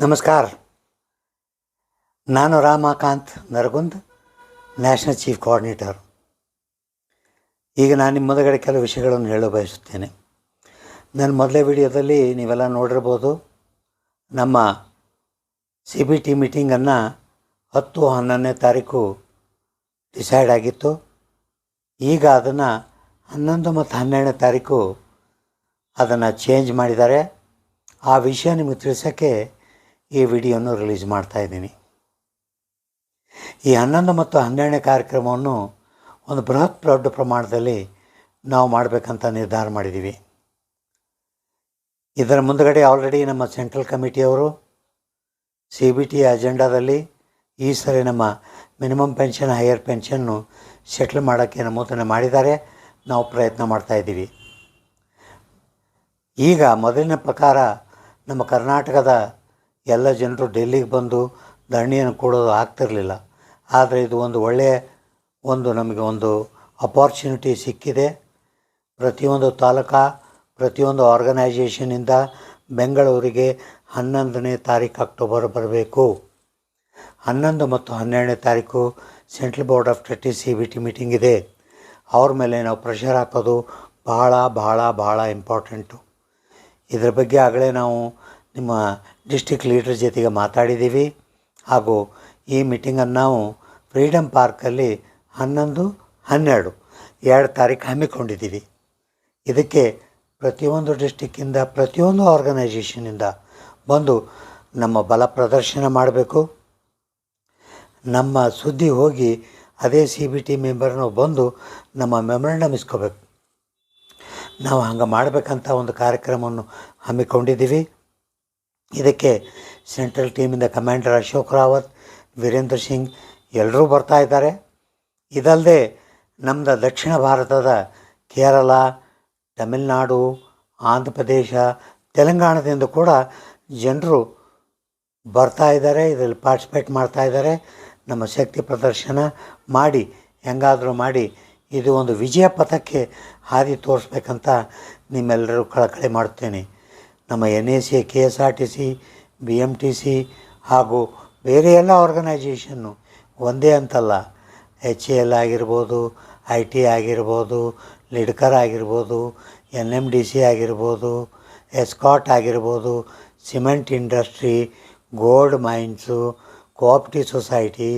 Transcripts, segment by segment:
ನಮಸ್ಕಾರ. ನಾನು Ramakant Nargund, national chief coordinator. ಈಗ ನಾನು ನಿಮ್ಮ ಮುಂದಗಡೆ ಕೆಲವು ವಿಷಯಗಳನ್ನು ಹೇಳಲು ಬಯಸುತ್ತೇನೆ. ನನ್ನ ಮೊದಲೇ ವಿಡಿಯೋದಲ್ಲಿ ನೀವೆಲ್ಲ ನೋಡಿರ್ಬೋದು, ನಮ್ಮ CBT ಮೀಟಿಂಗನ್ನು 10-11ನೇ ತಾರೀಕು ಡಿಸೈಡ್ ಆಗಿತ್ತು. ಈಗ ಅದನ್ನು 11 ಮತ್ತು 12ನೇ ತಾರೀಕು ಅದನ್ನು ಚೇಂಜ್ ಮಾಡಿದ್ದಾರೆ. ಆ ವಿಷಯ ನಿಮಗೆ ತಿಳಿಸೋಕ್ಕೆ ಈ ವಿಡಿಯೋವನ್ನು ರಿಲೀಸ್ ಮಾಡ್ತಾಯಿದ್ದೀನಿ. ಈ 11 ಮತ್ತು 12ನೇ ಕಾರ್ಯಕ್ರಮವನ್ನು ಒಂದು ದೊಡ್ಡ ಪ್ರಮಾಣದಲ್ಲಿ ನಾವು ಮಾಡಬೇಕಂತ ನಿರ್ಧಾರ ಮಾಡಿದ್ದೀವಿ. ಇದರ ಮುಂದಗಡೆ ಆಲ್ರೆಡಿ ನಮ್ಮ ಸೆಂಟ್ರಲ್ ಕಮಿಟಿಯವರು CBT ಅಜೆಂಡಾದಲ್ಲಿ ಈ ಸರಿ ನಮ್ಮ minimum pension, higher pension settle ಮಾಡೋಕ್ಕೆ ನಮೂದನೆ ಮಾಡಿದ್ದಾರೆ. ನಾವು ಪ್ರಯತ್ನ ಮಾಡ್ತಾಯಿದ್ದೀವಿ. ಈಗ ಮೊದಲಿನ ಪ್ರಕಾರ ನಮ್ಮ ಕರ್ನಾಟಕದ ಎಲ್ಲ ಜನರು ಡೆಲ್ಲಿಗೆ ಬಂದು ಧರಣಿಯನ್ನು ಕೊಡೋದು ಆಗ್ತಿರಲಿಲ್ಲ. ಆದರೆ ಇದು ಒಳ್ಳೆಯ ನಮಗೆ ಒಂದು ಅಪಾರ್ಚುನಿಟಿ ಸಿಕ್ಕಿದೆ. ಪ್ರತಿಯೊಂದು ತಾಲೂಕಾ, ಪ್ರತಿಯೊಂದು ಆರ್ಗನೈಜೇಷನಿಂದ ಬೆಂಗಳೂರಿಗೆ 11ನೇ ತಾರೀಕು ಅಕ್ಟೋಬರ್ ಬರಬೇಕು. 11 ಮತ್ತು 12ನೇ ತಾರೀಕು central board of trustees CBT meeting ಇದೆ. ಅವ್ರ ಮೇಲೆ ನಾವು ಪ್ರೆಷರ್ ಹಾಕೋದು ಭಾಳ ಇಂಪಾರ್ಟೆಂಟು. ಇದರ ಬಗ್ಗೆ ಆಗಲೇ ನಾವು ನಿಮ್ಮ ಡಿಸ್ಟ್ರಿಕ್ಟ್ ಲೀಡರ್ ಜೊತೆಗೆ ಮಾತಾಡಿದ್ದೀವಿ. ಹಾಗೂ ಈ ಮೀಟಿಂಗನ್ನು ನಾವು ಫ್ರೀಡಮ್ ಪಾರ್ಕಲ್ಲಿ 11, 12 2 ತಾರೀಕು ಹಮ್ಮಿಕೊಂಡಿದ್ದೀವಿ. ಇದಕ್ಕೆ ಪ್ರತಿಯೊಂದು ಡಿಸ್ಟಿಕ್ಕಿಂದ, ಪ್ರತಿಯೊಂದು ಆರ್ಗನೈಜೇಷನಿಂದ ಬಂದು ನಮ್ಮ ಬಲ ಪ್ರದರ್ಶನ ಮಾಡಬೇಕು. ನಮ್ಮ ಸುದ್ದಿ ಹೋಗಿ ಅದೇ CBT ಮೆಂಬರ್ನು ಬಂದು ನಮ್ಮ ಮೆಮೊರಂಡಮ್ ಇಸ್ಕೋಬೇಕು. ನಾವು ಹಂಗೆ ಮಾಡಬೇಕಂತ ಒಂದು ಕಾರ್ಯಕ್ರಮವನ್ನು ಹಮ್ಮಿಕೊಂಡಿದ್ದೀವಿ. ಇದಕ್ಕೆ ಸೆಂಟ್ರಲ್ ಟೀಮಿಂದ ಕಮಾಂಡರ್ ಅಶೋಕ್ ರಾವತ್, ವೀರೇಂದ್ರ ಸಿಂಗ್ ಎಲ್ಲರೂ ಬರ್ತಾ ಇದ್ದಾರೆ. ಇದಲ್ಲದೆ ನಮ್ಮದು ದಕ್ಷಿಣ ಭಾರತದ ಕೇರಳ, ತಮಿಳುನಾಡು, ಆಂಧ್ರ ಪ್ರದೇಶ, ತೆಲಂಗಾಣದಿಂದ ಕೂಡ ಜನರು ಬರ್ತಾ ಇದ್ದಾರೆ. ಇದರಲ್ಲಿ ಪಾರ್ಟಿಸಿಪೇಟ್ ಮಾಡ್ತಾ ಇದ್ದಾರೆ. ನಮ್ಮ ಶಕ್ತಿ ಪ್ರದರ್ಶನ ಮಾಡಿ ಹೆಂಗಾದರೂ ಮಾಡಿ ಇದು ಒಂದು ವಿಜಯ ಪಥಕ್ಕೆ ಹಾದಿ ತೋರಿಸ್ಬೇಕಂತ ನಿಮ್ಮೆಲ್ಲರೂ ಕಳಕಳಿ ಮಾಡುತ್ತೇನೆ. ನಮ್ಮ NAC, KSRTC, BMTC ಹಾಗೂ ಬೇರೆ ಎಲ್ಲ ಆರ್ಗನೈಜೇಷನ್ನು ಒಂದೇ ಅಂತಲ್ಲ, HAL ಆಗಿರ್ಬೋದು, IT ಆಗಿರ್ಬೋದು, ಲಿಡ್ಕರ್ ಆಗಿರ್ಬೋದು, NMDC ಆಗಿರ್ಬೋದು, ಎಸ್ಕಾಟ್ ಆಗಿರ್ಬೋದು, cement industry, gold mines, cooperative society,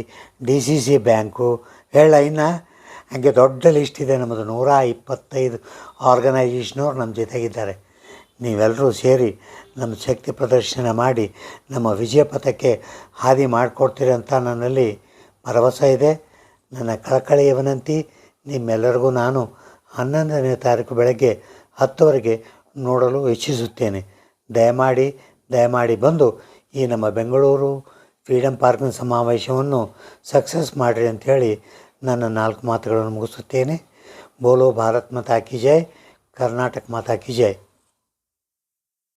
DCC bank, ಇನ್ನು ಹಾಗೆ ದೊಡ್ಡ ಲಿಸ್ಟ್ ಇದೆ. ನಮ್ಮದು 125 ಆರ್ಗನೈಜೇಷನವ್ರು ನಮ್ಮ ಜೊತೆಗಿದ್ದಾರೆ. ನೀವೆಲ್ಲರೂ ಸೇರಿ ನಮ್ಮ ಶಕ್ತಿ ಪ್ರದರ್ಶನ ಮಾಡಿ ನಮ್ಮ ವಿಜಯ ಪಥಕ್ಕೆ ಹಾದಿ ಮಾಡಿಕೊಡ್ತೀರಿ ಅಂತ ನನ್ನಲ್ಲಿ ಭರವಸೆ ಇದೆ. ನನ್ನ ಕಳಕಳಿಯ ವಿನಂತಿ, ನಿಮ್ಮೆಲ್ಲರಿಗೂ ನಾನು 11ನೇ ತಾರೀಕು ಬೆಳಗ್ಗೆ 10 ನೋಡಲು ಇಚ್ಛಿಸುತ್ತೇನೆ. ದಯಮಾಡಿ ಬಂದು ಈ ನಮ್ಮ ಬೆಂಗಳೂರು ಫ್ರೀಡಮ್ ಪಾರ್ಕ್ನ ಸಮಾವೇಶವನ್ನು ಸಕ್ಸಸ್ ಮಾಡಿರಿ ಅಂಥೇಳಿ ನನ್ನ 4 ಮಾತುಗಳನ್ನು ಮುಗಿಸುತ್ತೇನೆ. ಬೋಲೋ ಭಾರತ್ ಮಾತಾ ಕಿ ಜೈ, ಕರ್ನಾಟಕ ಮಾತಾ ಕಿ ಜೈ.